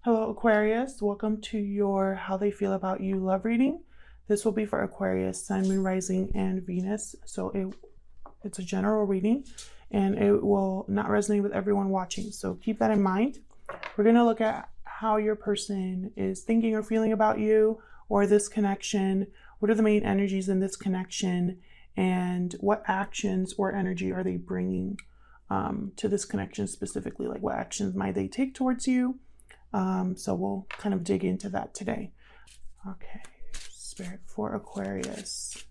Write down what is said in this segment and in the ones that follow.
Hello Aquarius, welcome to your How They Feel About You love reading. This will be for Aquarius, Sun, Moon, Rising, and Venus. So it's a general reading and it will not resonate with everyone watching. So keep that in mind. We're going to look at how your person is thinking or feeling about you or this connection. What are the main energies in this connection and what actions or energy are they bringing to this connection specifically? Like what actions might they take towards you? So we'll kind of dig into that today. Okay, Spirit for Aquarius.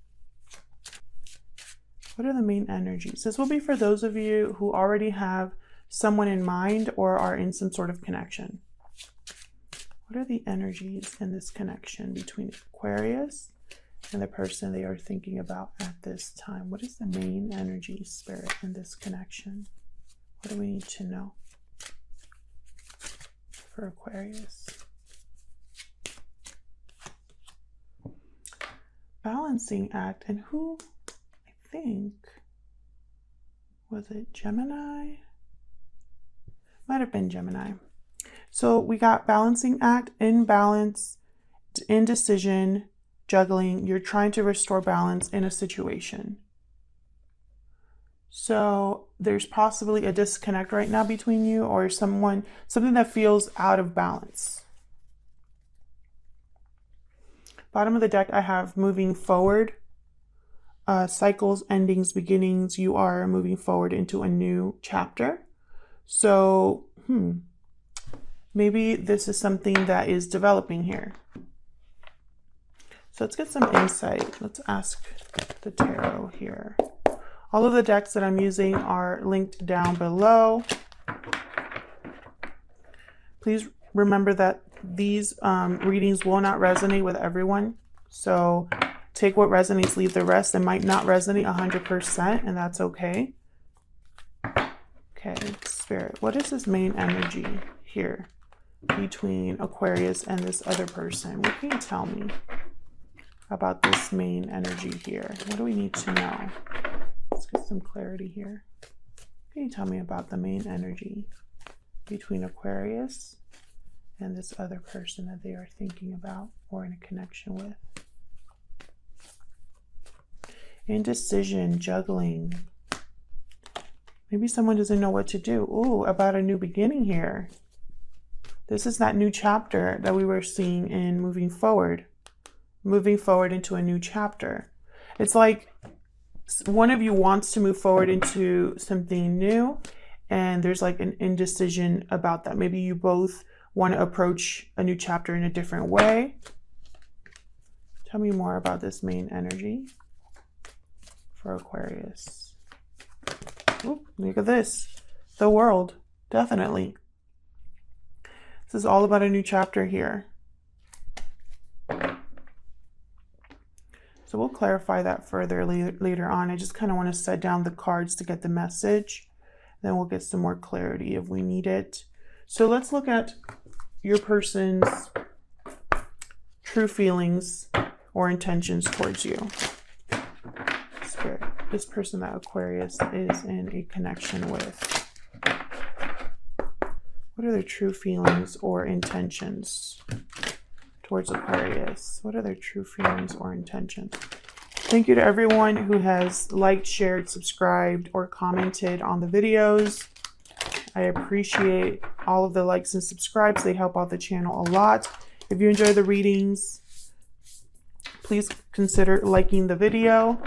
What are the main energies? This will be for those of you who already have someone in mind or are in some sort of connection. What are the energies in this connection between Aquarius and the person they are thinking about at this time? What is the main energy, Spirit, in this connection? What do we need to know for Aquarius? Balancing act. And who, I think, was it Gemini? Might have been Gemini. So we got balancing act, imbalance, indecision, juggling. You're trying to restore balance in a situation. So there's possibly a disconnect right now between you or something that feels out of balance. Bottom of the deck, I have moving forward, cycles, endings, beginnings. You are moving forward into a new chapter. So, maybe this is something that is developing here. So let's get some insight. Let's ask the tarot here. All of the decks that I'm using are linked down below. Please remember that these readings will not resonate with everyone. So take what resonates, leave the rest. It might not resonate 100%, and that's okay. Okay, Spirit, what is this main energy here between Aquarius and this other person? What can you tell me about this main energy here? What do we need to know? Let's get some clarity here. Can you tell me about the main energy between Aquarius and this other person that they are thinking about or in a connection with? Indecision, juggling. Maybe someone doesn't know what to do. Ooh, about a new beginning here. This is that new chapter that we were seeing in moving forward into a new chapter. It's like one of you wants to move forward into something new, and there's like an indecision about that. Maybe you both want to approach a new chapter in a different way. Tell me more about this main energy for Aquarius. Ooh, look at this. The World, definitely. This is all about a new chapter here. So we'll clarify that further later on. I just kind of want to set down the cards to get the message. Then we'll get some more clarity if we need it. So let's look at your person's true feelings or intentions towards you. Spirit, this person that Aquarius is in a connection with. What are their true feelings or intentions towards Aquarius? What are their true feelings or intentions? Thank you to everyone who has liked, shared, subscribed, or commented on the videos. I appreciate all of the likes and subscribes. They help out the channel a lot. If you enjoy the readings, please consider liking the video.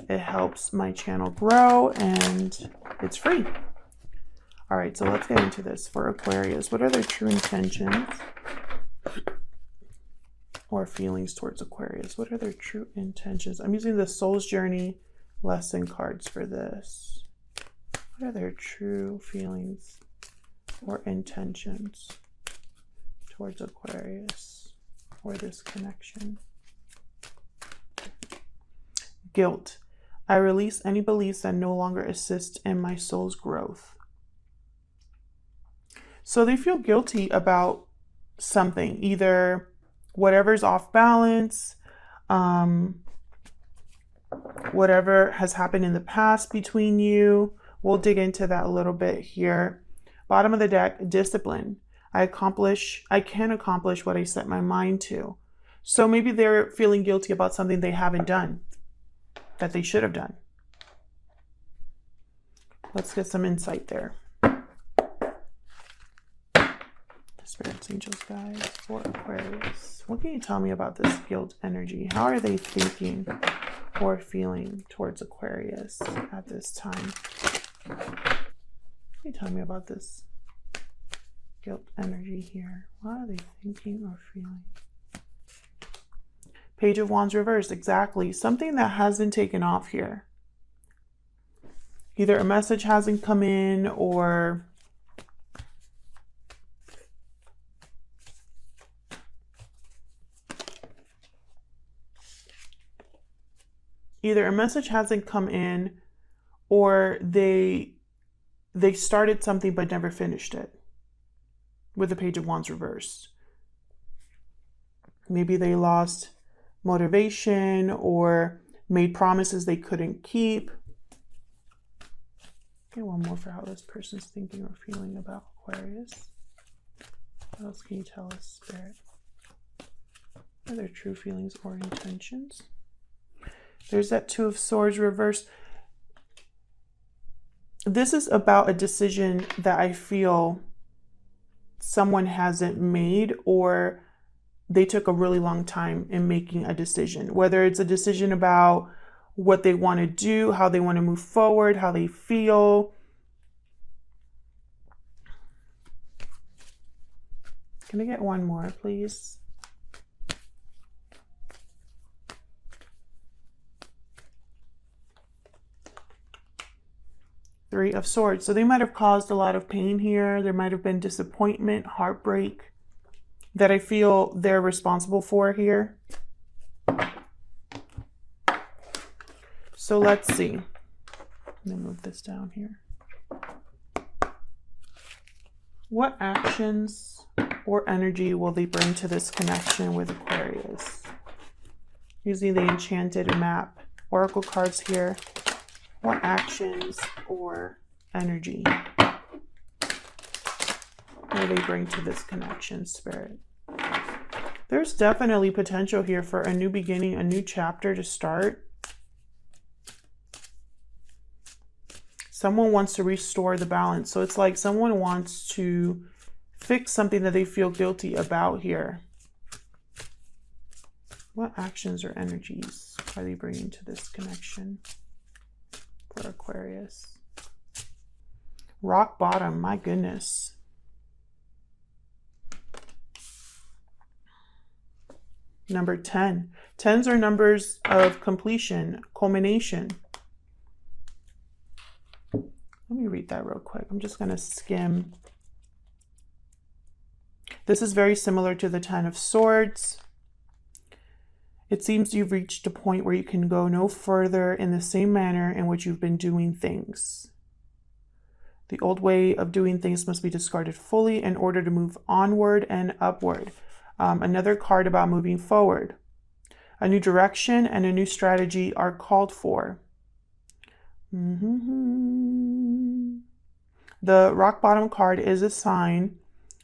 It helps my channel grow and it's free. All right, so let's get into this for Aquarius. What are their true intentions or feelings towards Aquarius? What are their true intentions? I'm using the Soul's Journey lesson cards for this. What are their true feelings or intentions towards Aquarius or this connection? Guilt. I release any beliefs that no longer assist in my soul's growth. So they feel guilty about something, either whatever's off balance, whatever has happened in the past between you. We'll dig into that a little bit here. Bottom of the deck, discipline. I can accomplish what I set my mind to. So maybe they're feeling guilty about something they haven't done that they should have done. Let's get some insight there. Spirits, angels, guides for Aquarius. What can you tell me about this guilt energy? How are they thinking or feeling towards Aquarius at this time? Can you tell me about this guilt energy here? What are they thinking or feeling? Page of Wands reversed. Exactly. Something that hasn't taken off here. Either a message hasn't come in, or they started something but never finished it with the Page of Wands reversed. Maybe they lost motivation or made promises they couldn't keep. Get one more for how this person's thinking or feeling about Aquarius. What else can you tell us, Spirit? What are their true feelings or intentions? There's that Two of Swords reversed. This is about a decision that I feel someone hasn't made, or they took a really long time in making a decision. Whether it's a decision about what they want to do, how they want to move forward, how they feel. Can I get one more, please? Three of Swords. So they might have caused a lot of pain here. There might have been disappointment, heartbreak that I feel they're responsible for here. So let's see. Let me move this down here. What actions or energy will they bring to this connection with Aquarius? Using the Enchanted Map Oracle cards here. What actions or energy will they bring to this connection, Spirit? There's definitely potential here for a new beginning, a new chapter to start. Someone wants to restore the balance. So it's like someone wants to fix something that they feel guilty about here. What actions or energies are they bringing to this connection for Aquarius? Rock bottom, my goodness. Number 10. 10s are numbers of completion, culmination. Let me read that real quick. I'm just going to skim. This is very similar to the Ten of Swords. It seems you've reached a point where you can go no further in the same manner in which you've been doing things. The old way of doing things must be discarded fully in order to move onward and upward. Another card about moving forward. A new direction and a new strategy are called for. The rock bottom card is a sign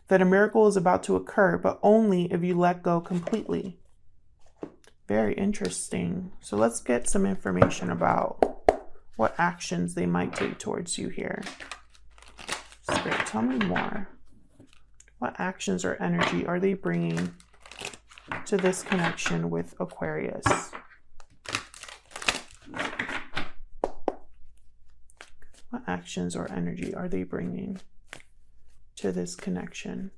that a miracle is about to occur, but only if you let go completely. Very interesting. So let's get some information about what actions they might take towards you here. Spirit, tell me more. What actions or energy are they bringing to this connection with Aquarius? What actions or energy are they bringing to this connection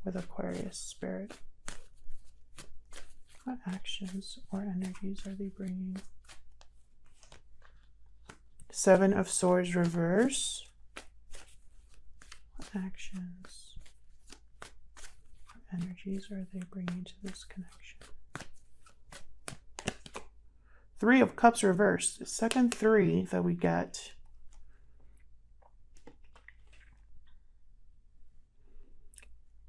with Aquarius, Spirit? What actions or energies are they bringing? Seven of Swords reverse. What actions or energies are they bringing to this connection? Three of Cups reverse. The second three that we get.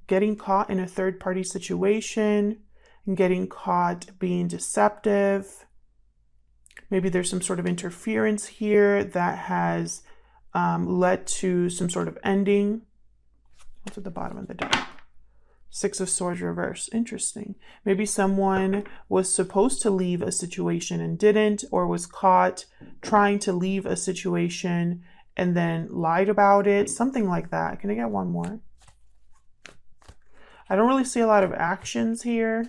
Getting caught in a third-party situation, and getting caught being deceptive. Maybe there's some sort of interference here that has led to some sort of ending What's at the bottom of the deck? Six of Swords reverse. Interesting. Maybe someone was supposed to leave a situation and didn't, or was caught trying to leave a situation and then lied about it. Something like that. Can I get one more? I don't really see a lot of actions here.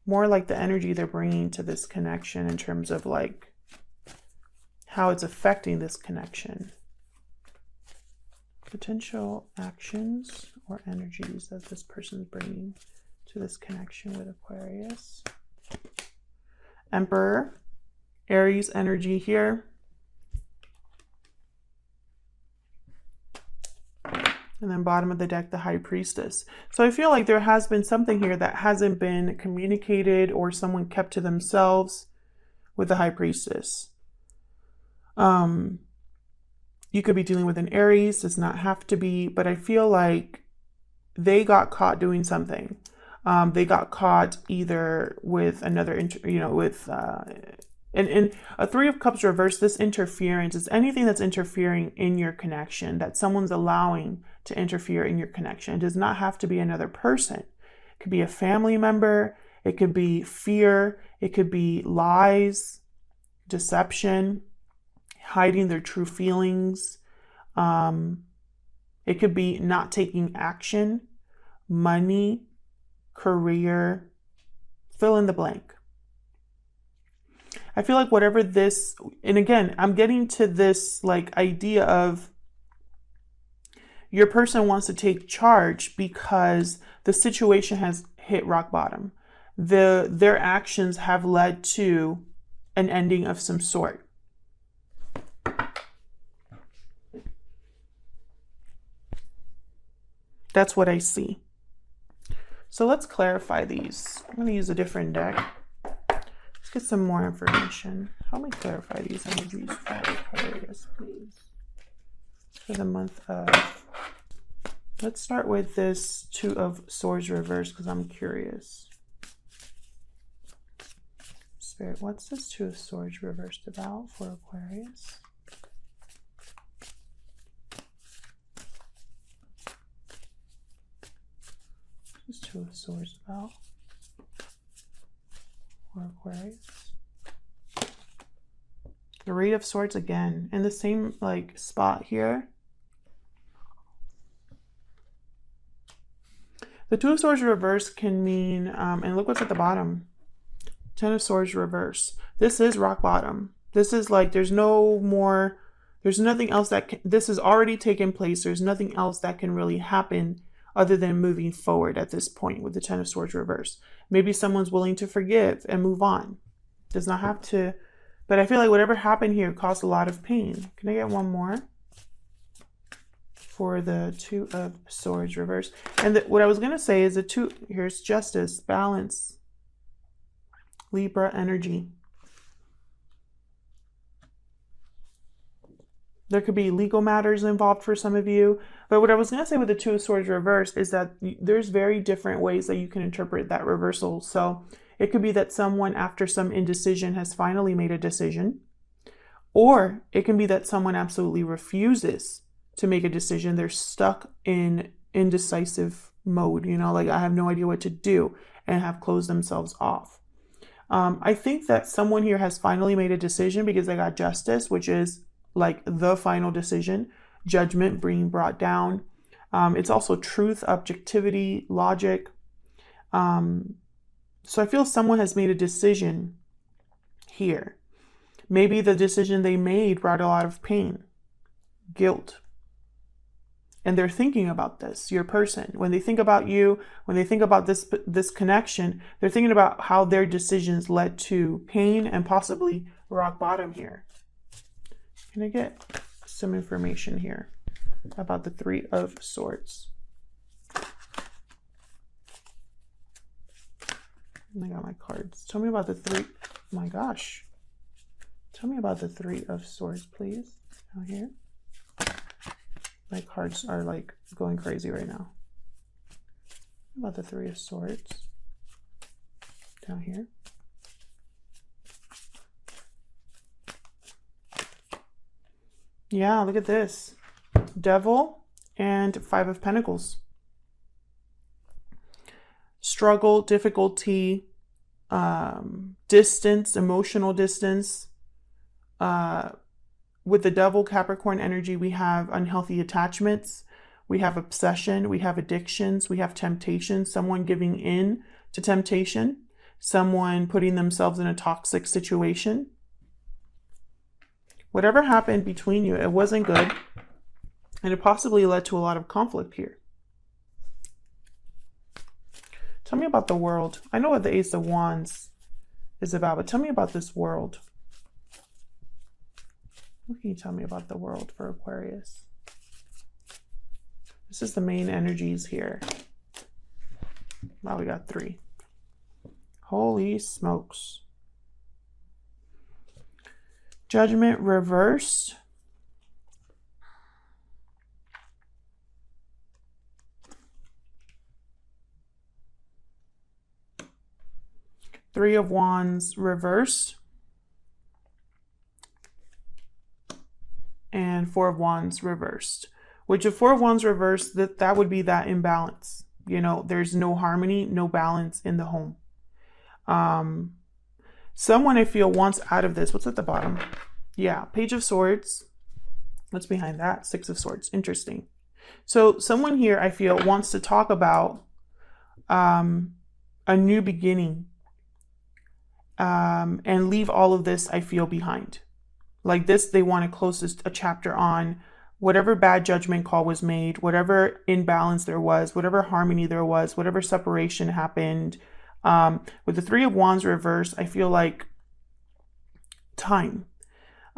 More like the energy they're bringing to this connection in terms of like how it's affecting this connection. Potential actions or energies that this person's bringing to this connection with Aquarius. Emperor, Aries energy here. And then bottom of the deck, the High Priestess. So I feel like there has been something here that hasn't been communicated or someone kept to themselves with the High Priestess. You could be dealing with an Aries, does not have to be, but I feel like they got caught doing something. They got caught either with another, and a Three of Cups reverse, this interference is anything that's interfering in your connection, that someone's allowing to interfere in your connection. It does not have to be another person. It could be a family member. It could be fear. It could be lies, deception, hiding their true feelings. It could be not taking action, money, career, fill in the blank. I feel like whatever this, and again, I'm getting to this like idea of your person wants to take charge because the situation has hit rock bottom. Their actions have led to an ending of some sort. That's what I see. So let's clarify these. I'm going to use a different deck. Let's get some more information. Help me clarify these energies for Aquarius, please. For the month of... Let's start with this Two of Swords reverse because I'm curious. Spirit, what's this Two of Swords reversed about for Aquarius? What's Two of Swords about for Aquarius? Three of Swords again in the same like spot here. The Two of Swords reverse can mean, and look what's at the bottom. Ten of Swords reverse. This is rock bottom. This is like, there's no more, there's nothing else that can, this has already taken place. There's nothing else that can really happen other than moving forward at this point with the Ten of Swords reverse. Maybe someone's willing to forgive and move on. Does not have to, but I feel like whatever happened here caused a lot of pain. Can I get one more? For the Two of Swords reverse. And what I was going to say is here's Justice, balance, Libra energy. There could be legal matters involved for some of you. But what I was going to say with the Two of Swords reverse is that there's very different ways that you can interpret that reversal. So it could be that someone after some indecision has finally made a decision. Or it can be that someone absolutely refuses to make a decision. They're stuck in indecisive mode, you know, like I have no idea what to do, and have closed themselves off. I think that someone here has finally made a decision because they got Justice, which is like the final decision, judgment being brought down. It's also truth, objectivity, logic. So I feel someone has made a decision here. Maybe the decision they made brought a lot of pain, guilt. And they're thinking about this, your person. When they think about you, when they think about this connection, they're thinking about how their decisions led to pain and possibly rock bottom here. Can I get some information here about the Three of Swords? I got my cards. Tell me about the three. Oh my gosh. Tell me about the Three of Swords, please. Out here. My cards are like going crazy right now. About the Three of Swords. Down here. Yeah, look at this. Devil and Five of Pentacles. Struggle, difficulty, distance, emotional distance. With the Devil, Capricorn energy, we have unhealthy attachments, we have obsession, we have addictions, we have temptation, someone giving in to temptation, someone putting themselves in a toxic situation. Whatever happened between you, it wasn't good, and it possibly led to a lot of conflict here. Tell me about the world. I know what the Ace of Wands is about, but tell me about this world. What can you tell me about the world for Aquarius? This is the main energies here. Wow, we got 3. Holy smokes. Judgment reversed. Three of Wands reversed. And Four of Wands reversed. Which if Four of Wands reversed, that would be that imbalance. You know, there's no harmony, no balance in the home. Someone I feel wants out of this. What's at the bottom? Yeah, Page of Swords. What's behind that? Six of Swords. Interesting. So someone here I feel wants to talk about a new beginning and leave all of this I feel behind. Like this, they want to close a chapter on whatever bad judgment call was made, whatever imbalance there was, whatever harmony there was, whatever separation happened. With the Three of Wands reversed, I feel like time.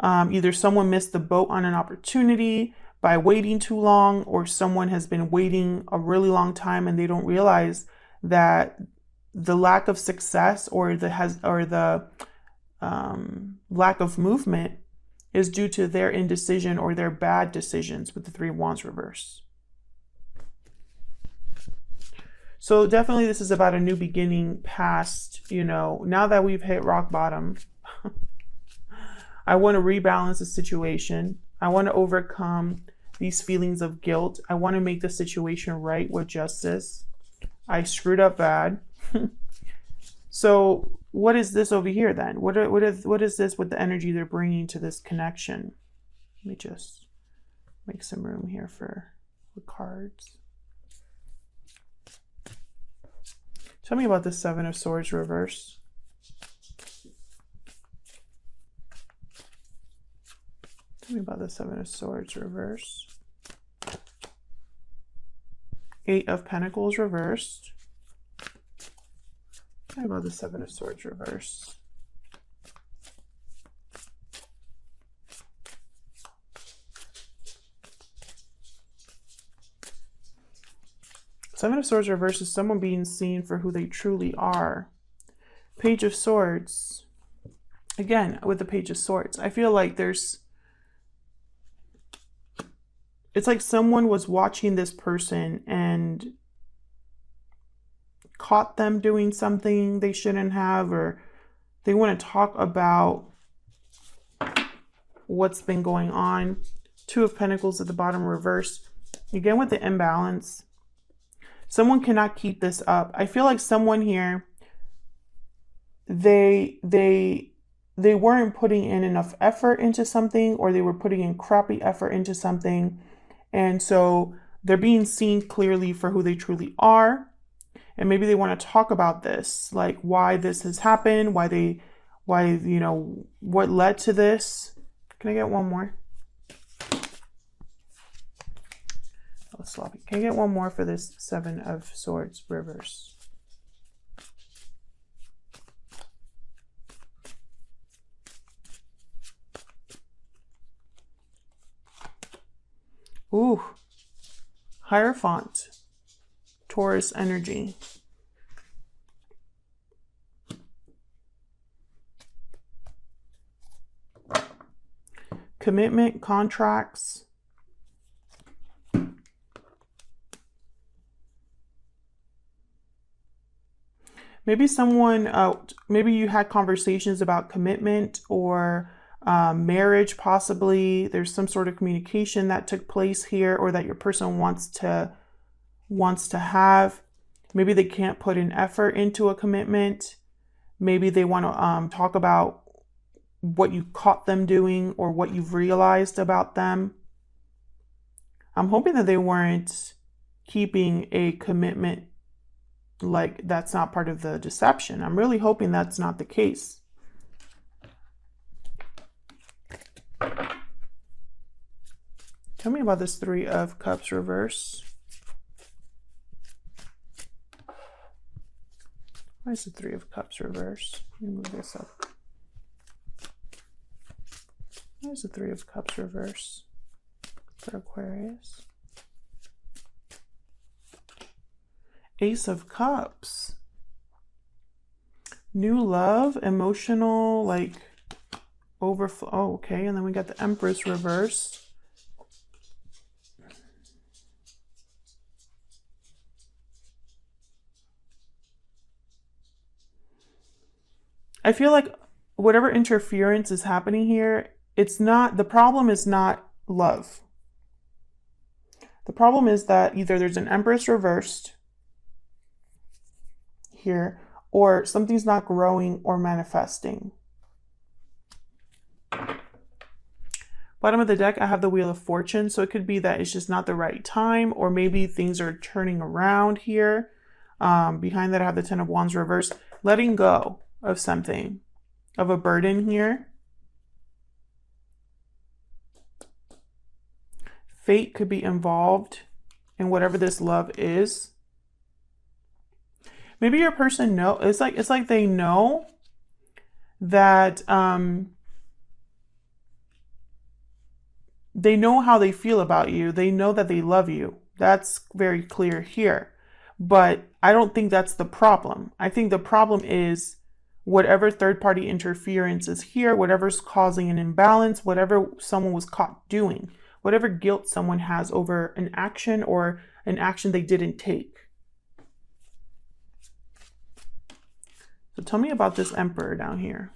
Either someone missed the boat on an opportunity by waiting too long, or someone has been waiting a really long time and they don't realize that the lack of success or the lack of movement is due to their indecision or their bad decisions with the Three of Wands reverse. So definitely this is about a new beginning past, you know, now that we've hit rock bottom. I want to rebalance the situation. I want to overcome these feelings of guilt. I want to make the situation right with justice. I screwed up bad. So what is this over here then? What is this with the energy they're bringing to this connection? Let me just make some room here for the cards. Tell me about the Seven of Swords reverse. Tell me about the Seven of Swords reverse. Eight of Pentacles reversed. Tell me about the Seven of Swords reverse. Seven of Swords reverse is someone being seen for who they truly are. Page of Swords. Again, with the Page of Swords, I feel like it's like someone was watching this person and caught them doing something they shouldn't have, or they want to talk about what's been going on. Two of Pentacles at the bottom reversed. Again, with the imbalance. Someone cannot keep this up. I feel like someone here, they weren't putting in enough effort into something, or they were putting in crappy effort into something. And so they're being seen clearly for who they truly are. And maybe they want to talk about this, like why this has happened, you know, what led to this. Can I get one more? Oh, sloppy. Can I get one more for this Seven of Swords reverse? Ooh, Hierophant, Taurus energy. Commitment, contracts. Maybe someone, maybe you had conversations about commitment or marriage, possibly. There's some sort of communication that took place here, or that your person wants to have. Maybe they can't put an effort into a commitment. Maybe they want to talk about what you caught them doing or what you've realized about them. I'm hoping that they weren't keeping a commitment, like that's not part of the deception. I'm really hoping that's not the case. Tell me about this Three of Cups reverse. Why is the Three of Cups reverse? Let me move this up. Where's the Three of Cups reverse for Aquarius? Ace of Cups. New love, emotional, like overflow. Oh, okay. And then we got the Empress reverse. I feel like whatever interference is happening here, it's not, the problem is not love. The problem is that either there's an Empress reversed here, or something's not growing or manifesting. Bottom of the deck, I have the Wheel of Fortune. So it could be that it's just not the right time, or maybe things are turning around here. Behind that, I have the Ten of Wands reversed. Letting go of something, of a burden here. Fate could be involved in whatever this love is. Maybe your person it's like they know that they know how they feel about you. They know that they love you. That's very clear here. But I don't think that's the problem. I think the problem is whatever third-party interference is here, whatever's causing an imbalance, whatever someone was caught doing, whatever guilt someone has over an action or an action they didn't take. So tell me about this Emperor down here.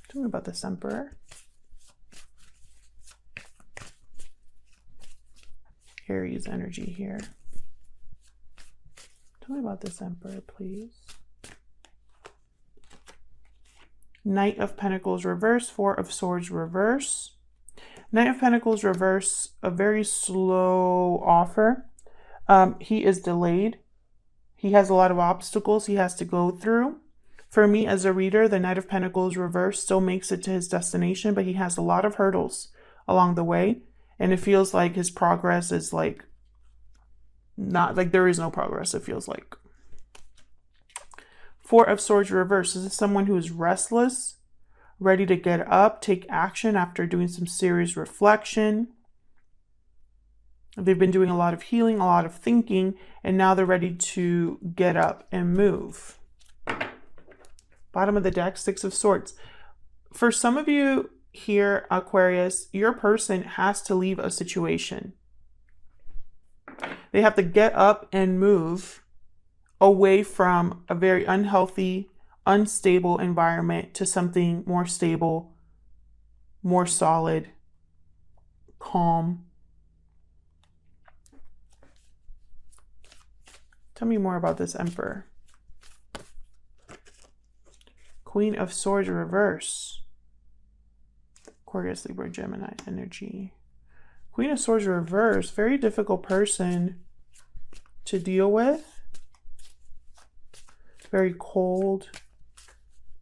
Tell me about this Emperor. Aries energy here. Tell me about this Emperor, please. Knight of Pentacles reverse, Four of Swords reverse. Knight of Pentacles reverse, a very slow offer. He is delayed. He has a lot of obstacles he has to go through. For me as a reader, the Knight of Pentacles reverse still makes it to his destination, but he has a lot of hurdles along the way. And it feels like his progress is like, not like there is no progress, it feels like. Four of Swords reverse. This is someone who is restless, ready to get up, take action after doing some serious reflection. They've been doing a lot of healing, a lot of thinking, and now they're ready to get up and move. Bottom of the deck, Six of Swords. For some of you here, Aquarius, your person has to leave a situation. They have to get up and move away from a very unhealthy, unstable environment to something more stable, more solid, calm. Tell me more about this Emperor. Queen of Swords reverse. Aquarius, Libra, Gemini energy. Queen of Swords reverse. Very difficult person to deal with. Very cold.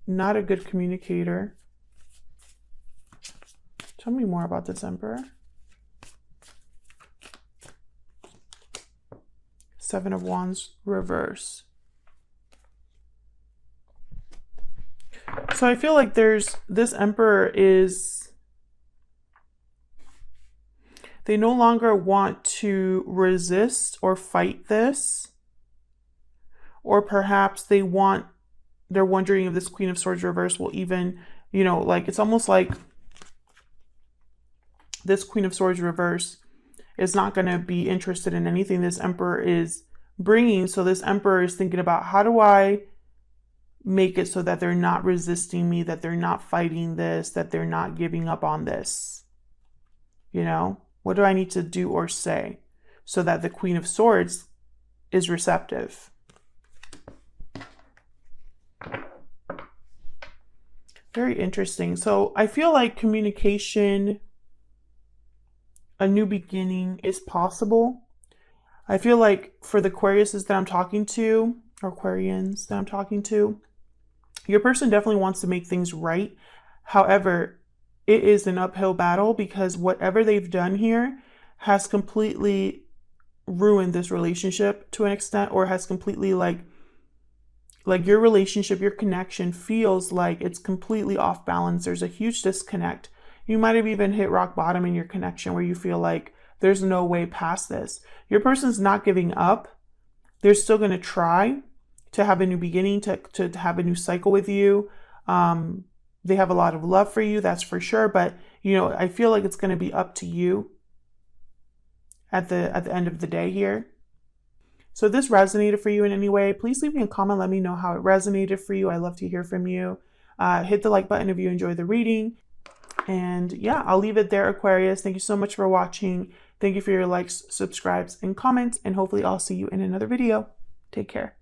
Not a good communicator. Tell me more about this Emperor. Seven of Wands reverse. So I feel like this Emperor is, they no longer want to resist or fight this. Or perhaps they're wondering if this Queen of Swords reverse will even, you know, like it's almost like this Queen of Swords reverse is not going to be interested in anything. This Emperor is bringing. So this Emperor is thinking about, how do I make it so that they're not resisting me, that they're not fighting this, that they're not giving up on this? You know, what do I need to do or say so that the Queen of Swords is receptive? Very interesting. So I feel like communication, a new beginning is possible. I feel like for the Aquariuses that I'm talking to, or Aquarians that I'm talking to, your person definitely wants to make things right. However, it is an uphill battle because whatever they've done here has completely ruined this relationship to an extent, or has completely like your relationship, your connection feels like it's completely off balance. There's a huge disconnect. You might have even hit rock bottom in your connection where you feel like there's no way past this. Your person's not giving up. They're still going to try to have a new beginning, to have a new cycle with you. They have a lot of love for you, that's for sure. But, you know, I feel like it's going to be up to you at the end of the day here. So if this resonated for you in any way, please leave me a comment. Let me know how it resonated for you. I love to hear from you. Hit the like button if you enjoyed the reading. And yeah, I'll leave it there, Aquarius. Thank you so much for watching. Thank you for your likes, subscribes, and comments. And hopefully I'll see you in another video. Take care.